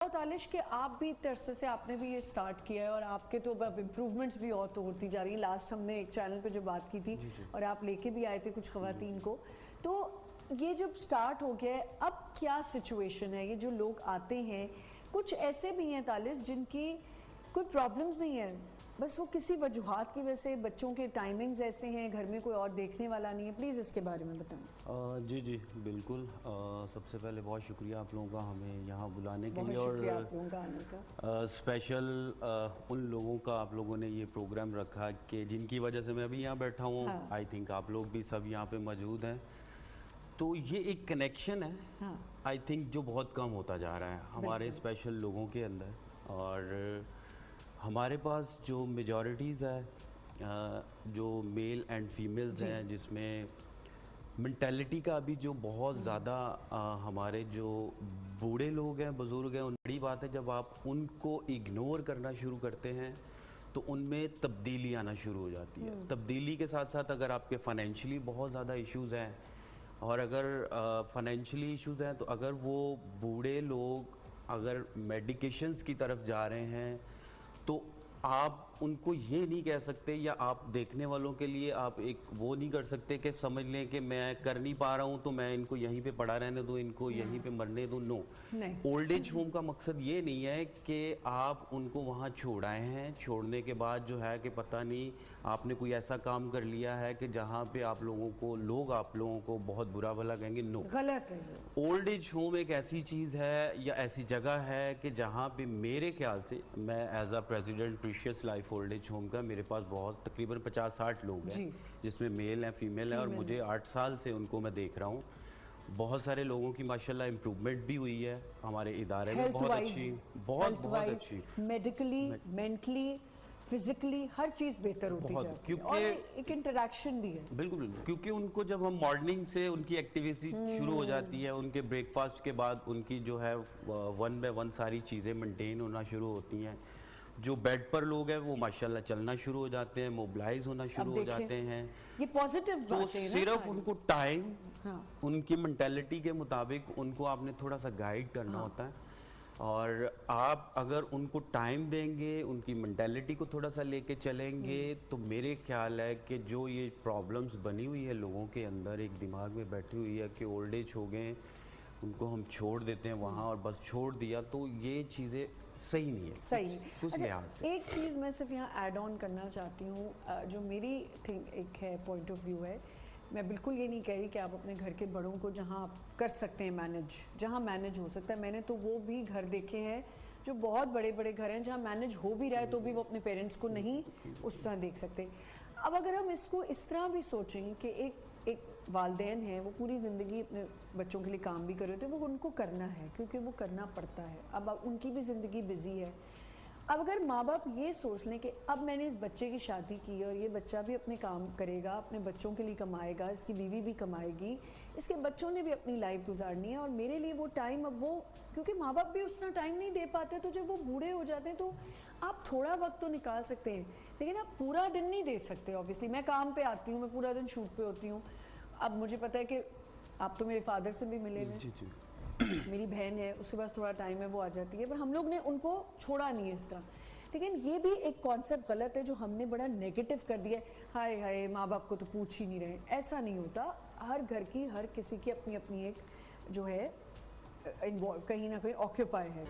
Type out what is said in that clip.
और तालिश के आप भी एक तरह से आपने भी ये स्टार्ट किया है और आपके तो अब इम्प्रूवमेंट्स भी और तो होती जा रही है। लास्ट हमने एक चैनल पे जो बात की थी और आप लेके भी आए थे कुछ खवातीन को, तो ये जब स्टार्ट हो गया है अब क्या सिचुएशन है? ये जो लोग आते हैं कुछ ऐसे भी हैं तालिश जिनकी कोई प्रॉब्लम्स नहीं है, बस वो किसी वजूहात की वजह से, बच्चों के टाइमिंग्स ऐसे हैं, घर में कोई और देखने वाला नहीं है, प्लीज़ इसके बारे में बताएं। जी जी बिल्कुल। सबसे पहले बहुत शुक्रिया आप लोगों का हमें यहाँ बुलाने के लिए, बहुत शुक्रिया आप लोगों का आने का। स्पेशल उन लोगों का आप लोगों ने ये प्रोग्राम रखा कि जिनकी वजह से मैं अभी यहाँ बैठा हूँ। आई थिंक आप लोग भी सब यहाँ पे मौजूद हैं, तो ये एक कनेक्शन है आई थिंक जो बहुत कम होता जा रहा है हमारे स्पेशल लोगों के अंदर। और हमारे पास जो मेजॉरिटीज़ है, जो मेल एंड फीमेल्स हैं, जिसमें मेंटालिटी का अभी जो बहुत ज़्यादा हमारे जो बूढ़े लोग हैं, बुज़ुर्ग हैं, बड़ी बात है जब आप उनको इग्नोर करना शुरू करते हैं तो उनमें तब्दीली आना शुरू हो जाती है। तब्दीली के साथ साथ अगर आपके फाइनेंशियली बहुत ज़्यादा इश्यूज़ हैं, और अगर फाइनेंशियली इश्यूज़ हैं, तो अगर वो बूढ़े लोग अगर मेडिकेशंस की तरफ जा रहे हैं तो आप उनको ये नहीं कह सकते, या आप देखने वालों के लिए आप एक वो नहीं कर सकते कि समझ लें कि मैं कर नहीं पा रहा हूँ तो मैं इनको यहीं पे पड़ा रहने दूँ, इनको यहीं पे मरने दूँ। नो, ओल्ड एज होम का मकसद ये नहीं है कि आप उनको वहाँ छोड़ आए हैं, छोड़ने के बाद जो है कि पता नहीं आपने कोई ऐसा काम कर लिया है कि जहाँ पे आप लोगों को बहुत बुरा भला कहेंगे। नो, गलत है। ओल्ड एज होम एक ऐसी चीज़ है या ऐसी जगह है कि जहाँ पे मेरे ख्याल से, मैं as a president precious life old age home का, मेरे पास बहुत तकरीबन 50-60 लोग हैं जिसमें मेल हैं, फीमेल हैं, और मुझे 8 साल से उनको मैं देख रहा हूँ। बहुत सारे लोगों की माशाल्लाह इम्प्रूवमेंट भी हुई है हमारे इदारे में, बहुत अच्छी, बहुत अच्छी, मेडिकली, मेंटली, फिजिकली हर चीज़ बेहतर होती जाती है और एक इंटरेक्शन भी है। बिल्कुल बिल्कुल, क्योंकि उनको जब हम मॉर्निंग से उनकी एक्टिविटी शुरू हो जाती है, उनके ब्रेकफास्ट के बाद उनकी जो है 1 बाय 1 सारी चीज़ें मेंटेन होना शुरू होती हैं। जो बेड पर लोग हैं वो माशाल्लाह चलना शुरू हो जाते हैं, मोबिलाइज होना शुरू हो जाते हैं। ये पॉजिटिव बात है ना। सिर्फ उनको टाइम, उनकी मेंटालिटी के मुताबिक उनको आपने थोड़ा सा गाइड करना होता है, और आप अगर उनको टाइम देंगे, उनकी मेंटालिटी को थोड़ा सा लेके चलेंगे, तो मेरे ख्याल है कि जो ये प्रॉब्लम्स बनी हुई है लोगों के अंदर, एक दिमाग में बैठी हुई है कि ओल्ड एज हो गए, उनको हम छोड़ देते हैं वहाँ और बस छोड़ दिया, तो ये चीज़ें सही नहीं है। सही कुछ अच्छा, एक चीज़ मैं सिर्फ यहाँ ऐड ऑन करना चाहती हूँ, जो मेरी एक है पॉइंट ऑफ व्यू है। मैं बिल्कुल ये नहीं कह रही कि आप अपने घर के बड़ों को जहाँ आप कर सकते हैं मैनेज, जहाँ मैनेज हो सकता है, मैंने तो वो भी घर देखे हैं जो बहुत बड़े बड़े घर हैं जहाँ मैनेज हो भी रहा है तो भी वो अपने पेरेंट्स को नहीं उस तरह देख सकते। अब अगर हम इसको इस तरह भी सोचें कि एक वालिदैन है, वो पूरी ज़िंदगी अपने बच्चों के लिए काम भी कर रहे थे, वो उनको करना है क्योंकि वो करना पड़ता है। अब उनकी भी ज़िंदगी बिजी है। अब अगर माँ बाप ये सोच लें कि अब मैंने इस बच्चे की शादी की और ये बच्चा भी अपने काम करेगा, अपने बच्चों के लिए कमाएगा, इसकी बीवी भी कमाएगी, इसके बच्चों ने भी अपनी लाइफ गुजारनी है, और मेरे लिए वो टाइम अब वो, क्योंकि माँ बाप भी उतना टाइम नहीं दे पाते, तो जब वो बूढ़े हो जाते हैं तो आप थोड़ा वक्त तो निकाल सकते हैं, लेकिन आप पूरा दिन नहीं दे सकते। ऑब्वियसली मैं काम पे आती हूँ, मैं पूरा दिन शूट पे होती हूँ। अब मुझे पता है कि आप तो मेरे फादर से भी मिले हैं, मेरी बहन है, उसके पास थोड़ा टाइम है, वो आ जाती है, पर हम लोग ने उनको छोड़ा नहीं है इस तरह। लेकिन ये भी एक कॉन्सेप्ट गलत है जो हमने बड़ा नेगेटिव कर दिया है, हाय हाय माँ बाप को तो पूछ ही नहीं रहे। ऐसा नहीं होता, हर घर की हर किसी की अपनी अपनी एक जो है इन्वॉल्व, कहीं ना कहीं ऑक्यूपाई है।